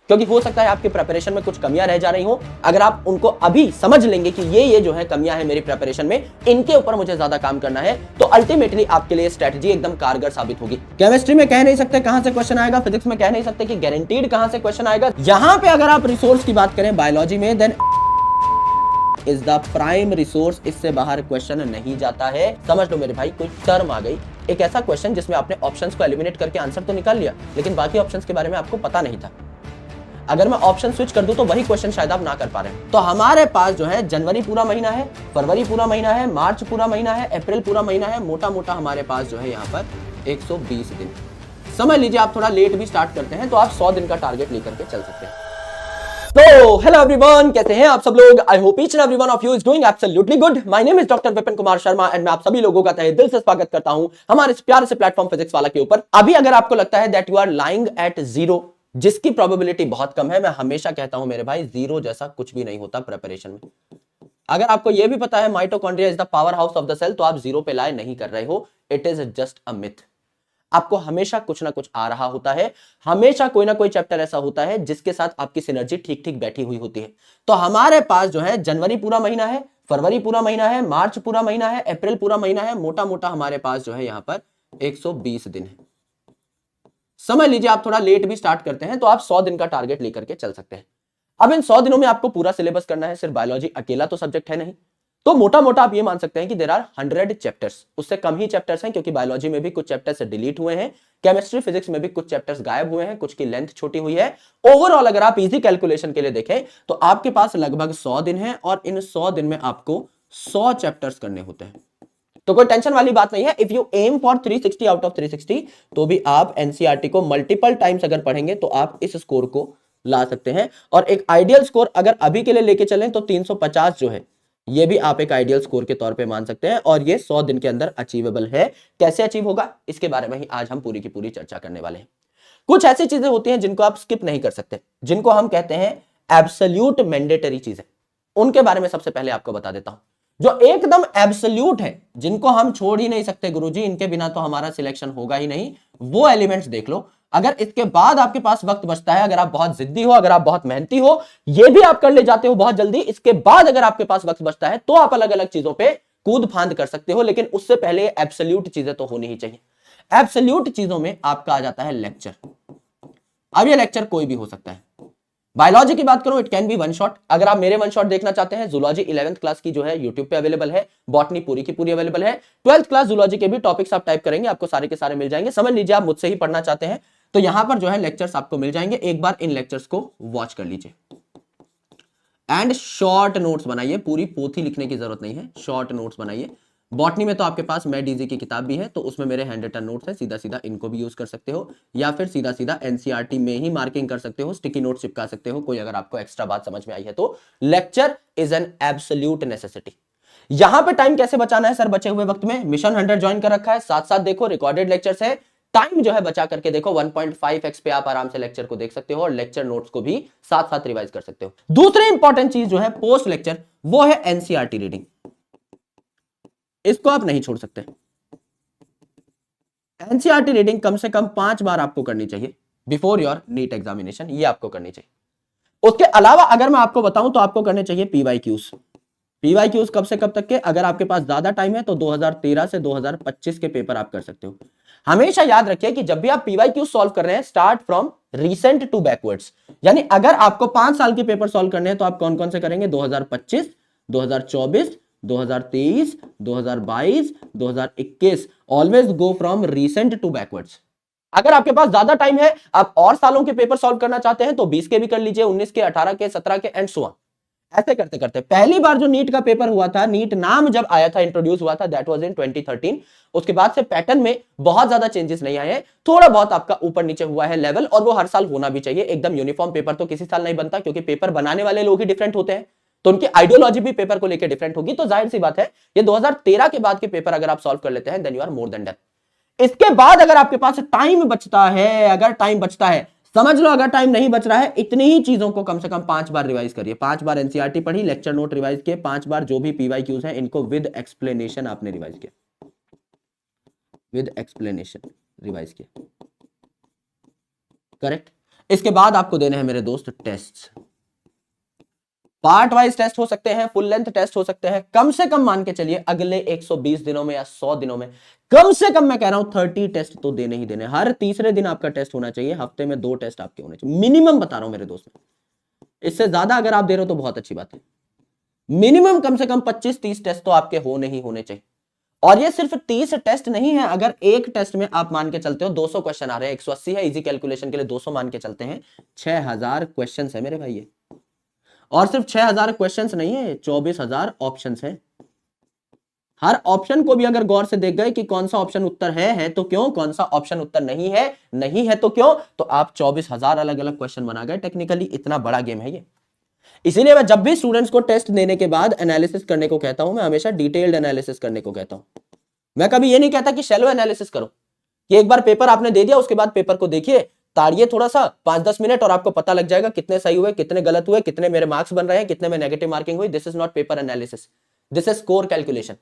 क्योंकि हो सकता है आपके प्रिपरेशन में कुछ कमियां रह जा रही हो। अगर आप उनको अभी समझ लेंगे कि ये जो है कमियां हैं मेरी प्रिपरेशन में, इनके ऊपर मुझे ज्यादा काम करना है, तो अल्टीमेटली आपके लिए स्ट्रेटजी एकदम कारगर साबित होगी। केमिस्ट्री में कह नहीं सकते कहां से क्वेश्चन आएगा, फिजिक्स में कह नहीं सकते कि गारंटीड कहां से क्वेश्चन आएगा। यहां पे अगर आप रिसोर्स की बात करें बायोलॉजी में, then is the prime resource, इससे बाहर क्वेश्चन नहीं जाता है। समझ लो मेरे भाई, कोई टर्म आ गई, एक ऐसा क्वेश्चन जिसमें आपने ऑप्शंस को एलिमिनेट करके आंसर तो निकाल लिया, लेकिन बाकी ऑप्शंस के बारे में आपको पता नहीं था। अगर मैं ऑप्शन स्विच कर दूं तो वही क्वेश्चन शायद आप ना कर पा रहे हैं। तो हमारे पास जो है जनवरी पूरा महीना है, फरवरी पूरा महीना है, मार्च पूरा महीना है, अप्रैल पूरा महीना है, मोटा मोटा हमारे पास जो है यहाँ पर 120 दिन। समझ लीजिए आप थोड़ा लेट भी स्टार्ट करते हैं तो आप 100 दिन का टारगेट लेकर के चल सकते हैं। तो हेलो एवरीवन, कैसे हैं आप सब लोग? I hope each and every one of you is doing absolutely good. My name is doctor Vipin Kumar Sharma and मैं आप सभी लोगों का तहे दिल से स्वागत करता हूं हमारे इस प्यारे से प्लेटफॉर्म फिजिक्स वाला के ऊपर। अभी अगर आपको लगता है that you are lying at zero, जिसकी प्रोबेबिलिटी बहुत कम है, मैं हमेशा कहता हूं मेरे भाई, जीरो जैसा कुछ भी नहीं होता प्रिपरेशन में। अगर आपको यह भी पता है mitochondria is the power house of the cell, तो आप जीरो पे लाए नहीं कर रहे हो। It is just a myth. आपको हमेशा कुछ ना कुछ आ रहा होता है, हमेशा कोई ना कोई चैप्टर ऐसा होता है जिसके साथ आपकी सिनर्जी ठीक ठीक बैठी हुई होती है। तो हमारे पास जो है जनवरी पूरा महीना है, फरवरी पूरा महीना है, मार्च पूरा महीना है, अप्रैल पूरा महीना है, मोटा मोटा हमारे पास जो है यहां पर 120 दिन है। समझ लीजिए आप थोड़ा लेट भी स्टार्ट करते हैं तो आप 100 दिन का टारगेट लेकर के चल सकते हैं। अब इन 100 दिनों में आपको पूरा सिलेबस करना है, सिर्फ बायोलॉजी अकेला तो सब्जेक्ट है नहीं। तो मोटा मोटा आप ये मान सकते हैं कि देयर आर 100 चैप्टर्स, उससे कम ही चैप्टर्स हैं, क्योंकि बायोलॉजी में भी कुछ चैप्टर्स डिलीट हुए हैं, केमिस्ट्री फिजिक्स में भी कुछ चैप्टर्स गायब हुए हैं, कुछ की लेंथ छोटी हुई है। ओवरऑल अगर आप इजी कैलकुलेशन के लिए देखें तो आपके पास लगभग 100 दिन है और इन 100 दिन में आपको 100 चैप्टर्स करने होते हैं। तो कोई टेंशन वाली बात नहीं है। If you aim for 360 out of 360, तो भी आप एनसीईआरटी को मल्टीपल टाइम्स अगर पढ़ेंगे तो आप इस स्कोर को ला सकते हैं। और एक आइडियल स्कोर अगर अभी के लिए लेके चलें तो 350 जो है, ये भी आप एक आइडियल स्कोर के तौर पे मान सकते हैं, और ये 100 दिन के अंदर अचीवेबल है। कैसे अचीव होगा, इसके बारे में ही आज हम पूरी की पूरी चर्चा करने वाले हैं। कुछ ऐसी चीजें होती हैं जिनको आप स्किप नहीं कर सकते, जिनको हम कहते हैं एब्सोल्यूट मैंडेटरी चीजें। उनके बारे में सबसे पहले आपको बता देता हूं। जो एकदम एब्सोल्यूट है, जिनको हम छोड़ ही नहीं सकते, गुरुजी इनके बिना तो हमारा सिलेक्शन होगा ही नहीं, वो एलिमेंट्स देख लो। अगर इसके बाद आपके पास वक्त बचता है, अगर आप बहुत जिद्दी हो, अगर आप बहुत मेहनती हो, ये भी आप कर ले जाते हो बहुत जल्दी, इसके बाद अगर आपके पास वक्त बचता है तो आप अलग अलग चीजों पे कूद फांद कर सकते हो, लेकिन उससे पहले एब्सोल्यूट चीजें तो होनी ही चाहिए। एब्सोल्यूट चीजों में आपका आ जाता है लेक्चर। अब ये लेक्चर कोई भी हो सकता है। बायोलॉजी की बात करूं, it can be one shot. अगर आप मेरे वन शॉट देखना चाहते हैं, जूलॉजी 11th क्लास की जो है यूट्यूब पे अवेलेबल है, बॉटनी पूरी की पूरी अवेलेबल है, 12th क्लास जूलॉजी के भी टॉपिक्स आप टाइप करेंगे आपको सारे के सारे मिल जाएंगे। समझ लीजिए आप मुझसे ही पढ़ना चाहते हैं तो यहां पर जो है लेक्चर्स आपको मिल जाएंगे। एक बार इन लेक्चर्स को वॉच कर लीजिए एंड शॉर्ट नोट्स बनाइए। पूरी पोथी लिखने की जरूरत नहीं है, शॉर्ट नोट्स बनाइए। बॉटनी में तो आपके पास मैं डीजी की किताब भी है, तो उसमें मेरे हैंड रिटन नोट्स है, सीधा सीधा इनको भी यूज कर सकते हो, या फिर सीधा सीधा एनसीईआरटी में ही मार्किंग कर सकते हो, स्टिकी नोट चिपका सकते हो, कोई अगर आपको एक्स्ट्रा बात समझ में आई है तो। Lecture is an absolute necessity. यहां पे टाइम कैसे बचाना है सर बचे हुए वक्त में? मिशन 100 ज्वाइन कर रखा है, साथ साथ देखो रिकॉर्डेड लेक्चर्स है, टाइम जो है बचा करके देखो, 1.5x पे आप आराम से लेक्चर को देख सकते हो और लेक्चर नोट्स को भी साथ साथ रिवाइज कर सकते हो। दूसरी इंपॉर्टेंट चीज जो है पोस्ट लेक्चर, वो है एनसीईआरटी रीडिंग। इसको आप नहीं छोड़ सकते। एनसीईआरटी रीडिंग कम से कम 5 बार आपको करनी चाहिए बिफोर योर नीट एग्जामिनेशन, ये आपको करनी चाहिए। उसके अलावा अगर मैं आपको बताऊं तो आपको करने चाहिए पीवाईक्यूज। पीवाईक्यूज कब से कब तक के? अगर आपके पास ज्यादा टाइम है तो 2013 से 2025 के पेपर आप कर सकते हो। हमेशा याद रखिए कि जब भी आप पीवाईक्यूज सॉल्व कर रहे हैं, start from recent to backwards. यानी अगर आपको 5 साल के पेपर सॉल्व करने हैं तो आप कौन कौन से करेंगे? 2025, 2024, 2023, 2022, 2021। Always go from recent to backwards. अगर आपके पास ज्यादा टाइम है, आप और सालों के पेपर सॉल्व करना चाहते हैं तो 20 के भी कर लीजिए, 19 के, 18 के, 17 के एंड सो ऑन। ऐसे करते करते पहली बार जो नीट का पेपर हुआ था, नीट नाम जब आया था, इंट्रोड्यूस हुआ था, दैट वाज इन 2013। उसके बाद से पैटर्न में बहुत ज्यादा चेंजेस नहीं आए हैं, थोड़ा बहुत आपका ऊपर नीचे हुआ है लेवल, और वो हर साल होना भी चाहिए। एकदम यूनिफॉर्म पेपर तो किसी साल नहीं बनता, क्योंकि पेपर बनाने वाले लोग ही डिफरेंट होते हैं, तो उनकी आइडियोलॉजी भी पेपर को लेकर डिफरेंट होगी। तो जाहिर सी बात है, ये 2013 के बाद के पेपर अगर आप सॉल्व कर लेते हैं, then you are more than done. इसके बाद अगर आपके पास टाइम बचता है, अगर टाइम बचता है, समझ लो अगर टाइम नहीं बच रहा है, इतनी ही चीजों को कम से कम 5 बार रिवाइज करिए। 5 बार एनसीईआरटी पढ़ी, लेक्चर नोट रिवाइज किए, 5 बार जो भी पीवाईक्यूज हैं इनको विद एक्सप्लेनेशन आपने रिवाइज किया, विद एक्सप्लेनेशन रिवाइज किया। करेक्ट। इसके बाद आपको देने हैं मेरे दोस्त टेस्ट। पार्ट वाइज टेस्ट हो सकते हैं, फुल लेंथ टेस्ट हो सकते हैं। कम से कम मान के चलिए अगले 120 दिनों में या 100 दिनों में कम से कम मैं कह रहा हूं 30 टेस्ट तो देने ही देने। हर तीसरे दिन आपका टेस्ट होना चाहिए, हफ्ते में 2 टेस्ट आपके होने चाहिए मिनिमम, बता रहा हूं मेरे दोस्त। इससे ज्यादा अगर आप दे रहे हो तो बहुत अच्छी बात है। मिनिमम कम से कम 25-30 टेस्ट तो आपके होने ही होने चाहिए। और ये सिर्फ 30 टेस्ट नहीं है, अगर एक टेस्ट में आप मान के चलते हो 200 क्वेश्चन आ रहे हैं, 180 है, इजी कैलकुलेशन के लिए 200 मान के चलते हैं, 6000 क्वेश्चन है मेरे भाई ये। और सिर्फ 6000 क्वेश्चंस नहीं है, 24000 ऑप्शंस हैं। हर ऑप्शन को भी अगर गौर से देख गए कि कौन सा ऑप्शन उत्तर है तो क्यों, कौन सा ऑप्शन उत्तर नहीं है तो क्यों, तो आप 24000 अलग अलग क्वेश्चन बना गए। टेक्निकली इतना बड़ा गेम है ये। इसीलिए मैं जब भी स्टूडेंट्स को टेस्ट देने के बाद एनालिसिस करने को कहता हूं, मैं हमेशा डिटेल्ड एनालिसिस करने को कहता हूं। मैं कभी ये नहीं कहता कि शैलो एनालिसिस करो, कि एक बार पेपर आपने दे दिया उसके बाद पेपर को देखिए, ताड़िए थोड़ा सा 5-10 मिनट और आपको पता लग जाएगा कितने सही हुए, कितने गलत हुए, कितने मेरे मार्क्स बन रहे हैं, कितने में नेगेटिव मार्किंग हुई। This is not paper analysis, this is score calculation.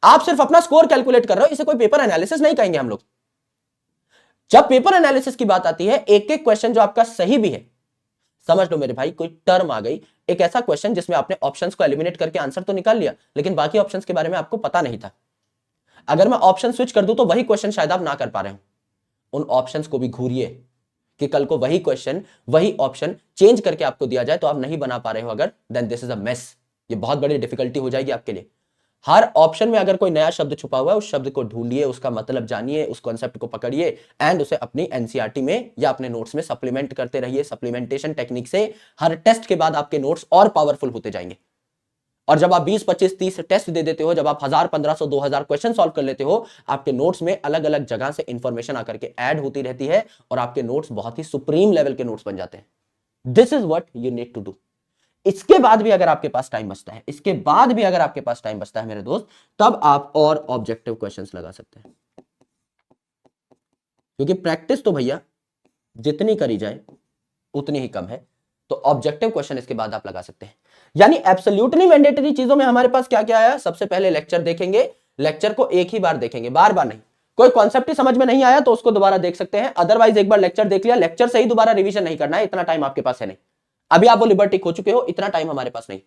आप सिर्फ अपना स्कोर कैलकुलेट कर रहे हो, इसे कोई पेपर एनालिसिस नहीं कहेंगे हम लोग। जब पेपर एनालिसिस की बात आती है, एक एक क्वेश्चन जो आपका सही भी है, समझ लो मेरे भाई कोई टर्म आ गई, एक ऐसा क्वेश्चन जिसमें आपने ऑप्शंस को एलिमिनेट करके आंसर तो निकाल लिया, लेकिन बाकी ऑप्शंस के बारे में आपको पता नहीं था। अगर मैं ऑप्शन स्विच कर दूं तो वही क्वेश्चन शायद आप ना कर पा रहे हो। उन ऑप्शंस को भी घूरिए कि कल को वही क्वेश्चन, वही ऑप्शन चेंज करके आपको दिया जाए तो आप नहीं बना पा रहे हो अगर, then this is a mess. ये बहुत बड़ी डिफिकल्टी हो जाएगी आपके लिए। हर ऑप्शन में अगर कोई नया शब्द छुपा हुआ है, उस शब्द को ढूंढिए, उसका मतलब जानिए, उस कॉन्सेप्ट को पकड़िए एंड उसे अपनी एनसीईआरटी में या अपने नोट्स में सप्लीमेंट करते रहिए। सप्लीमेंटेशन टेक्निक से हर टेस्ट के बाद आपके नोट्स और पावरफुल होते जाएंगे। और जब आप 20, 25, 30 टेस्ट दे देते हो, जब आप 1000, 1500, 2000 क्वेश्चन सॉल्व कर लेते हो, आपके नोट्स में अलग अलग जगह से इंफॉर्मेशन आकर के ऐड होती रहती है और आपके नोट्स बहुत ही सुप्रीम लेवल के नोट्स बन जाते हैं। This is what you need to do. इसके बाद भी अगर आपके पास टाइम बचता है, इसके बाद भी अगर आपके पास टाइम बचता है मेरे दोस्त, तब आप और ऑब्जेक्टिव क्वेश्चंस लगा सकते हैं। क्योंकि प्रैक्टिस तो भैया जितनी करी जाए उतनी ही कम है। तो ऑब्जेक्टिव क्वेश्चन इसके बाद आप लगा सकते हैं। यानी एब्सोल्युटली मैंडेटरी चीजों में हमारे पास क्या क्या आया, सबसे पहले लेक्चर देखेंगे, लेक्चर को एक ही बार देखेंगे, बार बार नहीं। कोई कॉन्सेप्ट ही समझ में नहीं आया तो उसको दोबारा देख सकते हैं, अदरवाइज एक बार लेक्चर देख लिया, लेक्चर से ही दोबारा रिवीजन नहीं करना है, इतना टाइम आपके पास है नहीं। अभी आप वो लिबर्टी खो चुके हो, इतना टाइम हमारे पास नहीं।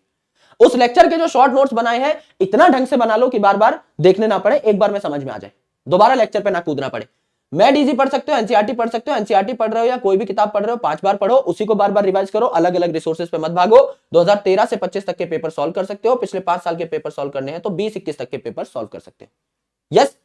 उस लेक्चर के जो शॉर्ट नोट्स बनाए हैं इतना ढंग से बना लो कि बार बार देखने ना पड़े, एक बार में समझ में आ जाए, दोबारा लेक्चर पे ना कूदना पड़े। मैड इजी पढ़ सकते हो, एनसीईआरटी पढ़ सकते हो, एनसीईआरटी पढ़ रहे हो या कोई भी किताब पढ़ रहे हो, 5 बार पढ़ो, उसी को बार बार रिवाइज करो, अलग अलग रिसोर्सेज पे मत भागो। 2013 से 25 तक के पेपर सॉल्व कर सकते हो, पिछले 5 साल के पेपर सॉल्व करने हैं तो 20-21 तक के पेपर सॉल्व कर सकते हो। यस,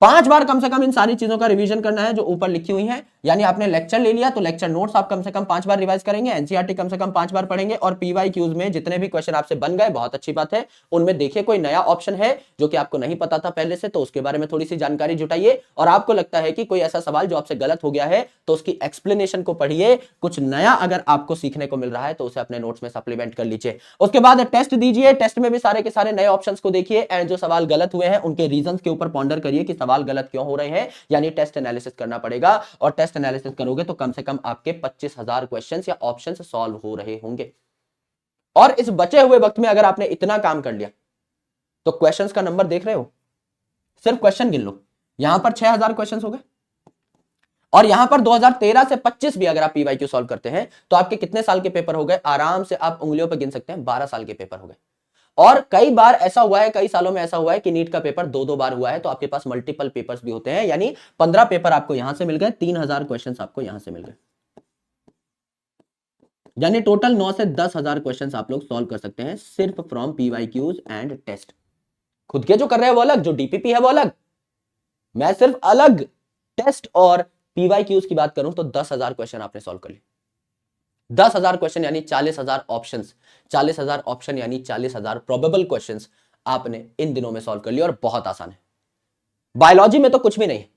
5 बार कम से कम इन सारी चीजों का रिवीजन करना है जो ऊपर लिखी हुई है। यानी आपने लेक्चर ले लिया तो लेक्चर नोट्स आप कम से कम 5 बार रिवाइज करेंगे, एनसीईआरटी कम से कम 5 बार पढ़ेंगे और पीवाईक्यूज में जितने भी क्वेश्चन आपसे बन गए, बहुत अच्छी बात है, उनमें देखिए कोई नया ऑप्शन है जो कि आपको नहीं पता था पहले से, तो उसके बारे में थोड़ी सी जानकारी जुटाइए। और आपको लगता है कि कोई ऐसा सवाल जो आपसे गलत हो गया है तो उसकी एक्सप्लेनेशन को पढ़िए, कुछ नया अगर आपको सीखने को मिल रहा है तो उसे अपने नोट्स में सप्लीमेंट कर लीजिए। उसके बाद टेस्ट दीजिए, टेस्ट में भी सारे के सारे नए ऑप्शंस को देखिए एंड जो सवाल गलत हुए हैं उनके रीजंस के ऊपर पॉन्डर करिए कि सवाल गलत क्यों हो रहे हैं। यानी टेस्ट एनालिसिस करना पड़ेगा और टेस्ट एनालिसिस करोगे तो कम से कम आपके 25000 क्वेश्चंस या ऑप्शंस सॉल्व हो रहे होंगे। और इस बचे हुए वक्त में अगर आपने इतना काम कर लिया तो क्वेश्चंस का नंबर देख रहे हो, सिर्फ क्वेश्चन गिन लो, यहां पर 6000 क्वेश्चंस हो गए और यहां पर 2013 से 25 भी अगर आप पीवाईक्यू सॉल्व करते हैं तो आपके कितने साल के पेपर हो गए, आराम से आप उंगलियों पर गिन सकते हैं, 12 साल के पेपर हो गए। और कई बार ऐसा हुआ है, कई सालों में ऐसा हुआ है कि नीट का पेपर 2-2 बार हुआ है, तो आपके पास मल्टीपल पेपर्स भी होते हैं। यानी 15 पेपर आपको यहां से मिल गए, 3000 क्वेश्चंस आपको यहां से मिल गए, यानी टोटल 9 से 10,000 क्वेश्चंस आप लोग सॉल्व कर सकते हैं सिर्फ फ्रॉम पीवाईक्यूज एंड टेस्ट। खुद के जो कर रहे हैं वो अलग, जो डीपीपी है वो अलग, मैं सिर्फ अलग टेस्ट और पीवाईक्यूज की बात करूं तो 10,000 क्वेश्चन आपने सॉल्व कर लिए। 10,000 क्वेश्चन यानी 40,000 ऑप्शंस, 40,000 ऑप्शन यानी 40,000 प्रोबेबल क्वेश्चंस आपने इन दिनों में सॉल्व कर लिया और बहुत आसान है। बायोलॉजी में तो कुछ भी नहीं है।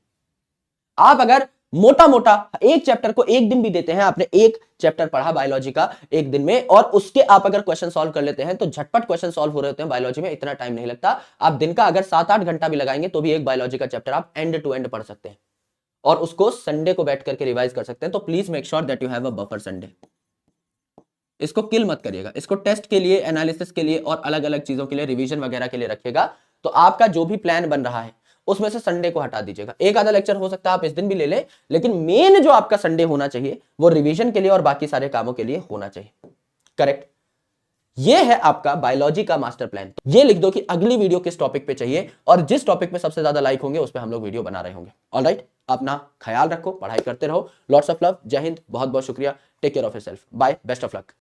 आप अगर मोटा मोटा एक चैप्टर को एक दिन भी देते हैं, आपने एक चैप्टर पढ़ा बायोलॉजी का एक दिन में और उसके आप अगर क्वेश्चन सॉल्व कर लेते हैं तो झटपट क्वेश्चन सॉल्व हो रहे होते हैं बायोलॉजी में, इतना टाइम नहीं लगता। आप दिन का अगर 7-8 घंटा भी लगाएंगे तो भी एक बायोलॉजी का चैप्टर आप एंड टू एंड पढ़ सकते हैं और उसको संडे को बैठ करके रिवाइज कर सकते हैं। तो please make sure that you have a buffer Sunday. इसको किल मत करिएगा, इसको टेस्ट के लिए, एनालिसिस के लिए और अलग अलग चीजों के लिए, रिवीजन वगैरह के लिए रखिएगा। तो आपका जो भी प्लान बन रहा है उसमें से संडे को हटा दीजिएगा। एक आधा लेक्चर हो सकता है आप इस दिन भी ले लें, लेकिन मेन जो आपका संडे होना चाहिए वो रिवीजन के लिए और बाकी सारे कामों के लिए होना चाहिए। करेक्ट। ये है आपका बायोलॉजी का मास्टर प्लान। ये लिख दो कि अगली वीडियो किस टॉपिक पे चाहिए, और जिस टॉपिक पे सबसे ज्यादा लाइक होंगे उस पे हम लोग वीडियो बना रहे होंगे। ऑलराइट, अपना ख्याल रखो, पढ़ाई करते रहो। लॉट्स ऑफ लव, जय हिंद, बहुत बहुत शुक्रिया। Take care of yourself, bye, best of luck.